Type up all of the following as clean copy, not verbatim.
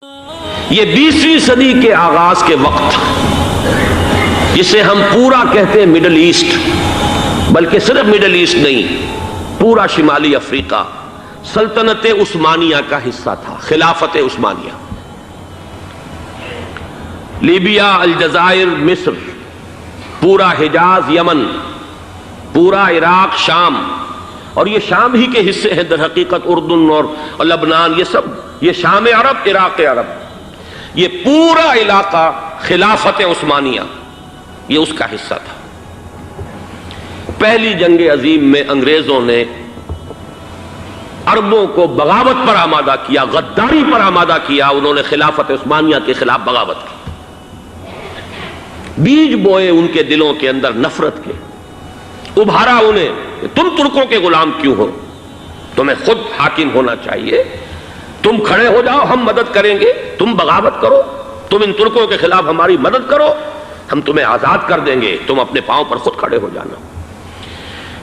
یہ 20ویں صدی کے آغاز کے وقت جسے ہم پورا کہتے ہیں مڈل ایسٹ، بلکہ صرف مڈل ایسٹ نہیں، پورا شمالی افریقہ سلطنت عثمانیہ کا حصہ تھا، خلافت عثمانیہ۔ لیبیا، الجزائر، مصر، پورا حجاز، یمن، پورا عراق، شام، اور یہ شام ہی کے حصے ہیں در حقیقت، اردن اور لبنان، یہ سب، یہ شام عرب، عراق عرب، یہ پورا علاقہ خلافت عثمانیہ یہ اس کا حصہ تھا۔ پہلی جنگ عظیم میں انگریزوں نے عربوں کو بغاوت پر آمادہ کیا، غداری پر آمادہ کیا، انہوں نے خلافت عثمانیہ کے خلاف بغاوت کی، بیج بوئے ان کے دلوں کے اندر نفرت کے، ابھارا انہیں، تم ترکوں کے غلام کیوں ہو، تمہیں خود حاکم ہونا چاہیے، تم کھڑے ہو جاؤ، ہم مدد کریں گے، تم بغاوت کرو، تم ان ترکوں کے خلاف ہماری مدد کرو، ہم تمہیں آزاد کر دیں گے، تم اپنے پاؤں پر خود کھڑے ہو جانا۔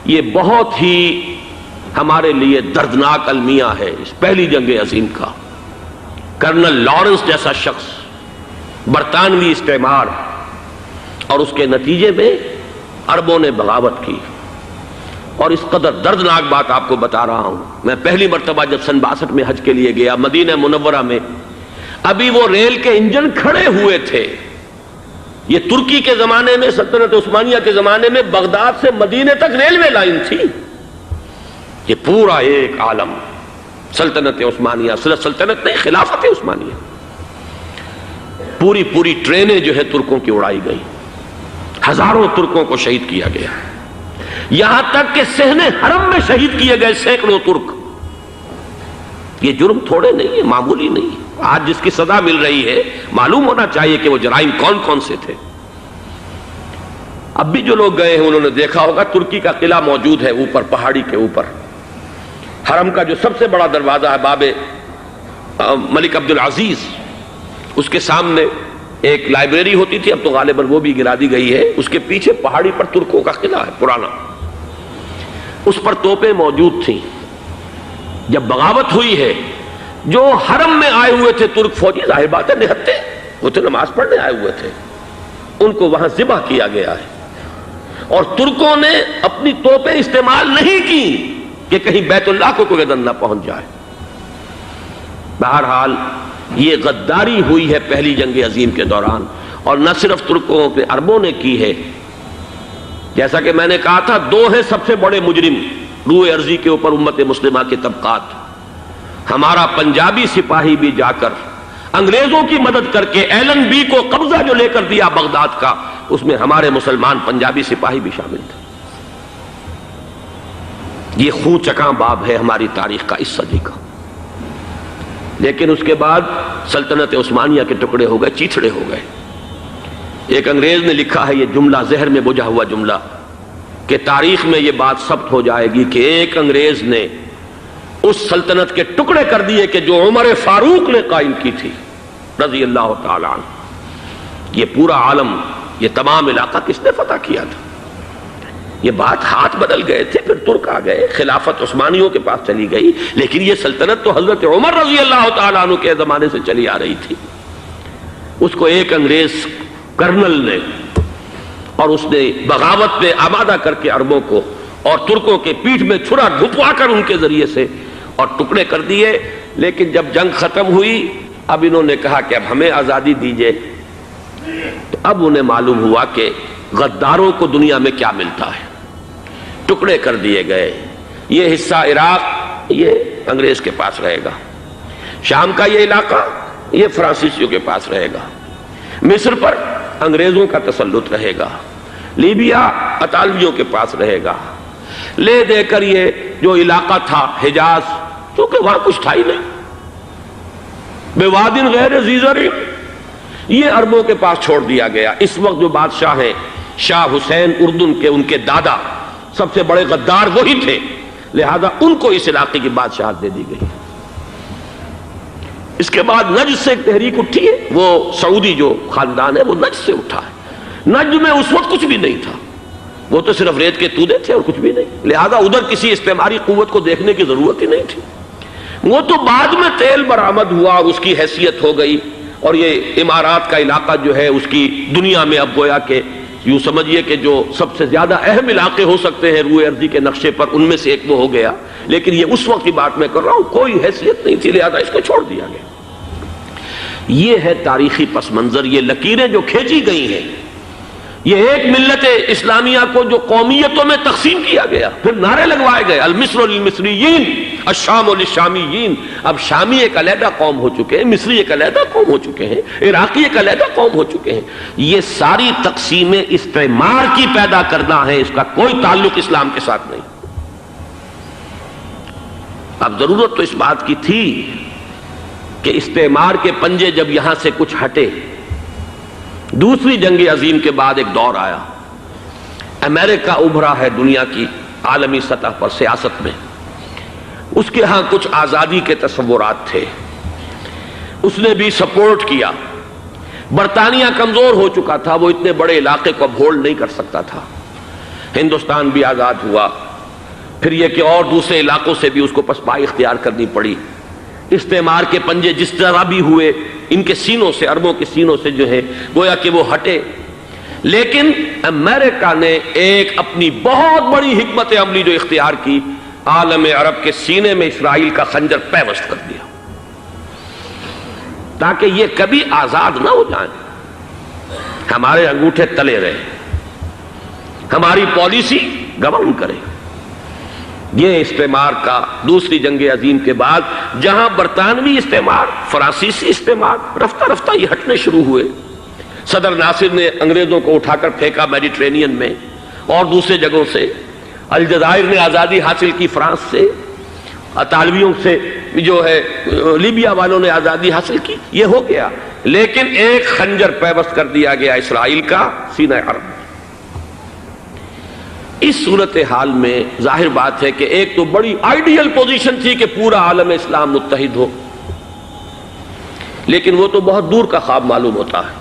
یہ بہت ہی ہمارے لیے دردناک المیہ ہے اس پہلی جنگ عظیم کا۔ کرنل لارنس جیسا شخص، برطانوی استعمار، اور اس کے نتیجے میں عربوں نے بغاوت کی۔ اور اس قدر دردناک بات آپ کو بتا رہا ہوں، میں پہلی مرتبہ جب سن 62 میں حج کے لیے گیا مدینہ منورہ میں، ابھی وہ ریل کے انجن کھڑے ہوئے تھے۔ یہ ترکی کے زمانے میں، سلطنت عثمانیہ کے زمانے میں بغداد سے مدینے تک ریلوے لائن تھی۔ یہ پورا ایک عالم سلطنت عثمانیہ، صرف سلطنت نہیں، خلافت عثمانیہ، پوری ٹرینیں جو ہے ترکوں کی اڑائی گئی، ہزاروں ترکوں کو شہید کیا گیا، یہاں تک کہ صحن حرم میں شہید کیے گئے سینکڑوں ترک۔ یہ جرم تھوڑے نہیں ہے، معمولی نہیں ہے۔ آج جس کی سزا مل رہی ہے، معلوم ہونا چاہیے کہ وہ جرائم کون کون سے تھے۔ اب بھی جو لوگ گئے ہیں انہوں نے دیکھا ہوگا، ترکی کا قلعہ موجود ہے اوپر پہاڑی کے اوپر، حرم کا جو سب سے بڑا دروازہ ہے باب ملک عبدالعزیز، اس کے سامنے ایک لائبریری ہوتی تھی، اب تو غالباً وہ بھی گرا دی گئی ہے، اس کے پیچھے پہاڑی پر ترکوں کا قلعہ ہے پرانا، اس پر توپیں موجود تھیں۔ جب بغاوت ہوئی ہے، جو حرم میں آئے ہوئے تھے ترک فوجی، ظاہر بات ہے نہتے، وہ تو نماز پڑھنے آئے ہوئے تھے، ان کو وہاں ذبح کیا گیا ہے، اور ترکوں نے اپنی توپیں استعمال نہیں کی کہ کہیں بیت اللہ کو کوئی گدن نہ پہنچ جائے۔ بہرحال یہ غداری ہوئی ہے پہلی جنگ عظیم کے دوران، اور نہ صرف ترکوں کے، عربوں نے کی ہے۔ جیسا کہ میں نے کہا تھا، دو ہیں سب سے بڑے مجرم روئے ارضی کے اوپر امت مسلمہ کے طبقات۔ ہمارا پنجابی سپاہی بھی جا کر انگریزوں کی مدد کر کے ایلن بی کو قبضہ جو لے کر دیا بغداد کا، اس میں ہمارے مسلمان پنجابی سپاہی بھی شامل تھے۔ یہ خون چکاں باب ہے ہماری تاریخ کا اس صدی کا۔ لیکن اس کے بعد سلطنت عثمانیہ کے ٹکڑے ہو گئے، چیتھڑے ہو گئے۔ ایک انگریز نے لکھا ہے، یہ جملہ زہر میں بجھا ہوا جملہ، کہ تاریخ میں یہ بات ثبت ہو جائے گی کہ ایک انگریز نے اس سلطنت کے ٹکڑے کر دیے کہ جو عمر فاروق نے قائم کی تھی رضی اللہ تعالیٰ عنہ۔ یہ پورا عالم، یہ تمام علاقہ کس نے فتح کیا تھا؟ یہ بات ہاتھ بدل گئے تھے، پھر ترک آ گئے، خلافت عثمانیوں کے پاس چلی گئی، لیکن یہ سلطنت تو حضرت عمر رضی اللہ تعالیٰ عنہ کے زمانے سے چلی آ رہی تھی۔ اس کو ایک انگریز کرنل نے، اور اس نے بغاوت پہ آمادہ کر کے عربوں کو اور ترکوں کے پیٹھ میں چھرا ڈھپوا کر ان کے ذریعے سے اور ٹکڑے کر دیے۔ لیکن جب جنگ ختم ہوئی، اب انہوں نے کہا کہ اب ہمیں آزادی دیجیے، تو اب انہیں معلوم ہوا کہ غداروں کو دنیا میں کیا ملتا ہے۔ ٹکڑے کر دیے گئے۔ یہ حصہ عراق یہ انگریز کے پاس رہے گا، شام کا یہ علاقہ یہ فرانسیسیوں کے پاس رہے گا، مصر پر انگریزوں کا تسلط رہے گا، لیبیا اطالویوں کے پاس رہے گا۔ لے دے کر یہ جو علاقہ تھا حجاز، کیونکہ وہاں کچھ تھا ہی نہیں، بوادٍ غیر ذی زرع، یہ عربوں کے پاس چھوڑ دیا گیا۔ اس وقت جو بادشاہ ہیں، شاہ حسین اردن کے، ان کے دادا سب سے بڑے غدار وہی تھے، لہذا ان کو اس علاقے کی بادشاہت دے دی گئی۔ اس کے بعد نجد سے ایک تحریک اٹھی ہے، وہ سعودی جو خاندان ہے وہ نجد سے اٹھا ہے۔ نجد میں اس وقت کچھ بھی نہیں تھا، وہ تو صرف ریت کے تودے تھے اور کچھ بھی نہیں، لہذا ادھر کسی استعماری قوت کو دیکھنے کی ضرورت ہی نہیں تھی۔ وہ تو بعد میں تیل برآمد ہوا اور اس کی حیثیت ہو گئی، اور یہ امارات کا علاقہ جو ہے اس کی دنیا میں اب گویا کہ یوں سمجھیے کہ جو سب سے زیادہ اہم علاقے ہو سکتے ہیں روئے ارضی کے نقشے پر، ان میں سے ایک وہ ہو گیا. لیکن یہ اس وقت کی بات میں کر رہا ہوں، کوئی حیثیت نہیں تھی، لہذا اس کو چھوڑ دیا گیا. یہ ہے تاریخی پس منظر، یہ لکیریں جو کھینچی گئی ہیں. یہ ایک ملت اسلامیہ کو جو قومیتوں میں تقسیم کیا گیا، پھر نعرے لگوائے گئے المصر للمصریین الشام للشامیین. اب شامی ایک علیحدہ قوم ہو چکے ہیں، مصری ایک علیحدہ قوم ہو چکے ہیں، عراقی ایک علیحدہ قوم ہو چکے ہیں. یہ ساری تقسیمیں استعمار کی پیدا کرنا ہے، اس کا کوئی تعلق اسلام کے ساتھ نہیں. اب ضرورت تو اس بات کی تھی کہ استعمار کے پنجے جب یہاں سے کچھ ہٹے، دوسری جنگ عظیم کے بعد ایک دور آیا، امریکہ ابھرا ہے دنیا کی عالمی سطح پر سیاست میں. اس کے ہاں کچھ آزادی کے تصورات تھے، اس نے بھی سپورٹ کیا. برطانیہ کمزور ہو چکا تھا، وہ اتنے بڑے علاقے کو اب ہولڈ نہیں کر سکتا تھا. ہندوستان بھی آزاد ہوا، پھر یہ کہ اور دوسرے علاقوں سے بھی اس کو پسپائی اختیار کرنی پڑی. استعمار کے پنجے جس طرح بھی ہوئے، ان کے سینوں سے، عربوں کے سینوں سے جو ہے گویا کہ وہ ہٹے. لیکن امریکہ نے ایک اپنی بہت بڑی حکمت عملی جو اختیار کی، عالم عرب کے سینے میں اسرائیل کا خنجر پیوست کر دیا تاکہ یہ کبھی آزاد نہ ہو جائیں، ہمارے انگوٹھے تلے رہے، ہماری پالیسی گورن کرے. یہ استعمار کا دوسری جنگ عظیم کے بعد، جہاں برطانوی استعمار، فرانسیسی استعمار رفتہ رفتہ یہ ہٹنے شروع ہوئے. صدر ناصر نے انگریزوں کو اٹھا کر پھینکا میڈیٹرینین میں اور دوسرے جگہوں سے. الجزائر نے آزادی حاصل کی فرانس سے، اطالویوں سے جو ہے لیبیا والوں نے آزادی حاصل کی. یہ ہو گیا، لیکن ایک خنجر پیوست کر دیا گیا اسرائیل کا سینہ عرب. اس صورتحال میں ظاہر بات ہے کہ ایک تو بڑی آئیڈیل پوزیشن تھی کہ پورا عالم اسلام متحد ہو، لیکن وہ تو بہت دور کا خواب معلوم ہوتا ہے.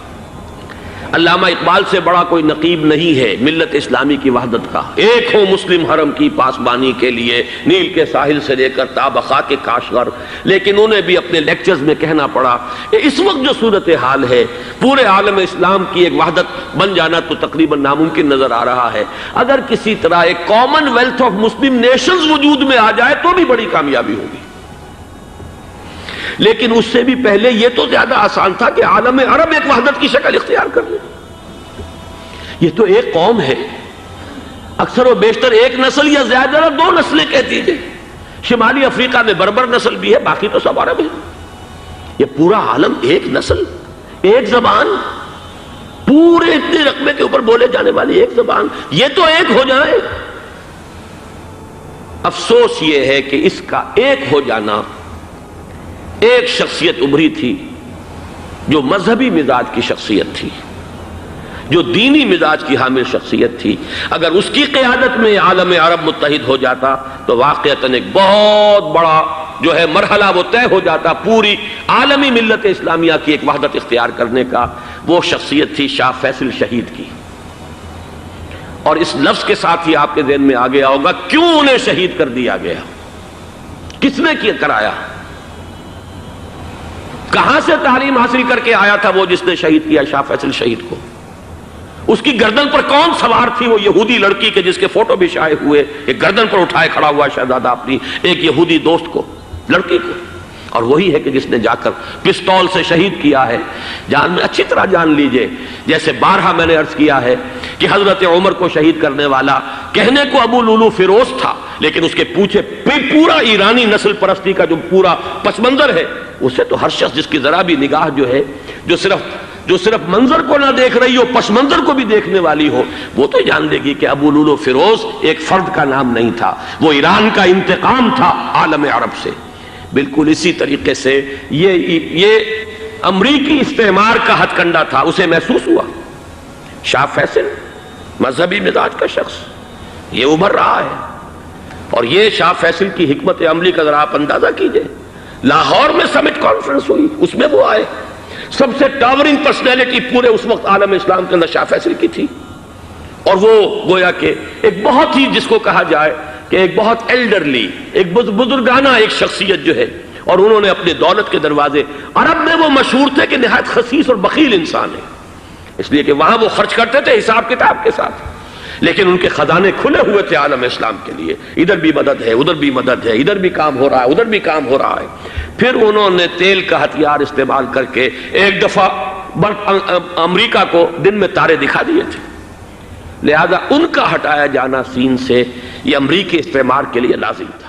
علامہ اقبال سے بڑا کوئی نقیب نہیں ہے ملت اسلامی کی وحدت کا. ایک ہو مسلم حرم کی پاسبانی کے لیے، نیل کے ساحل سے لے کر تا بخاک کاشغر. لیکن انہیں بھی اپنے لیکچرز میں کہنا پڑا کہ اس وقت جو صورتحال ہے، پورے عالم اسلام کی ایک وحدت بن جانا تو تقریباً ناممکن نظر آ رہا ہے. اگر کسی طرح ایک common wealth of Muslim nations وجود میں آ جائے تو بھی بڑی کامیابی ہوگی. لیکن اس سے بھی پہلے یہ تو زیادہ آسان تھا کہ عالم عرب ایک وحدت کی شکل اختیار کر لے. یہ تو ایک قوم ہے، اکثر و بیشتر ایک نسل یا زیادہ دو نسلیں کہہ دیجئے. شمالی افریقہ میں بربر نسل بھی ہے، باقی تو سب عرب ہیں. یہ پورا عالم ایک نسل، ایک زبان، پورے اتنے رقبے کے اوپر بولے جانے والی ایک زبان، یہ تو ایک ہو جائے. افسوس یہ ہے کہ اس کا ایک ہو جانا، ایک شخصیت ابھری تھی جو مذہبی مزاج کی شخصیت تھی، جو دینی مزاج کی حامل شخصیت تھی. اگر اس کی قیادت میں عالم عرب متحد ہو جاتا تو واقعتاً ایک بہت بڑا جو ہے مرحلہ وہ طے ہو جاتا پوری عالمی ملت اسلامیہ کی ایک وحدت اختیار کرنے کا. وہ شخصیت تھی شاہ فیصل شہید کی. اور اس لفظ کے ساتھ ہی آپ کے ذہن میں آ گیا ہوگا کیوں انہیں شہید کر دیا گیا، کس نے کیا کرایا، کہاں سے تعلیم حاصل کر کے آیا تھا وہ جس نے شہید کیا شاہ فیصل شہید کو. اس کی گردن پر کون سوار تھی؟ وہ یہودی لڑکی کے جس کے فوٹو بھی شائع ہوئے، ایک گردن پر اٹھائے کھڑا ہوا شہزادہ اپنی ایک یہودی دوست کو، لڑکی کو. اور وہی ہے کہ جس نے جا کر پستول سے شہید کیا ہے. جان میں اچھی طرح جان لیجئے، جیسے بارہا میں نے عرض کیا ہے کہ حضرت عمر کو شہید کرنے والا کہنے کو ابو لولو فیروز تھا، لیکن اس کے پیچھے پورا ایرانی نسل پرستی کا جو پورا پس منظر ہے، اسے تو ہر شخص جس کی ذرا بھی نگاہ جو ہے جو صرف منظر کو نہ دیکھ رہی ہو، پس منظر کو بھی دیکھنے والی ہو، وہ تو جان لے گی کہ ابو لولو فیروز ایک فرد کا نام نہیں تھا، وہ ایران کا انتقام تھا عالم عرب سے. بالکل اسی طریقے سے یہ امریکی استعمار کا ہتھ کنڈا تھا، اسے محسوس ہوا. شاہ فیصل مذہبی مزاج کا شخص یہ ابھر رہا ہے، اور یہ شاہ فیصل کی حکمت عملی کا ذرا آپ اندازہ کیجئے. لاہور میں سمٹ کانفرنس ہوئی، اس میں وہ آئے، سب سے ٹاورنگ پرسنالٹی پورے اس وقت عالم اسلام کے اندر شاہ فیصل کی تھی. اور وہ گویا کہ ایک بہت ہی جس کو کہا جائے کہ ایک بہت ایلڈرلی، ایک بزرگانہ ایک شخصیت جو ہے اور انہوں نے اپنے دولت کے دروازے، عرب میں وہ مشہور تھے کہ نہایت خسیس اور بخیل انسان ہے، اس لیے کہ وہاں وہ خرچ کرتے تھے حساب کتاب کے ساتھ، لیکن ان کے خزانے کھلے ہوئے تھے عالم اسلام کے لیے، ادھر بھی مدد ہے، ادھر بھی مدد ہے، ادھر بھی کام ہو رہا ہے، ادھر بھی کام ہو رہا ہے۔ پھر انہوں نے تیل کا ہتھیار استعمال کر کے ایک دفعہ امریکہ کو دن میں تارے دکھا دیے تھے، لہذا ان کا ہٹایا جانا سین سے یہ امریکی استعمار کے لیے لازم تھا۔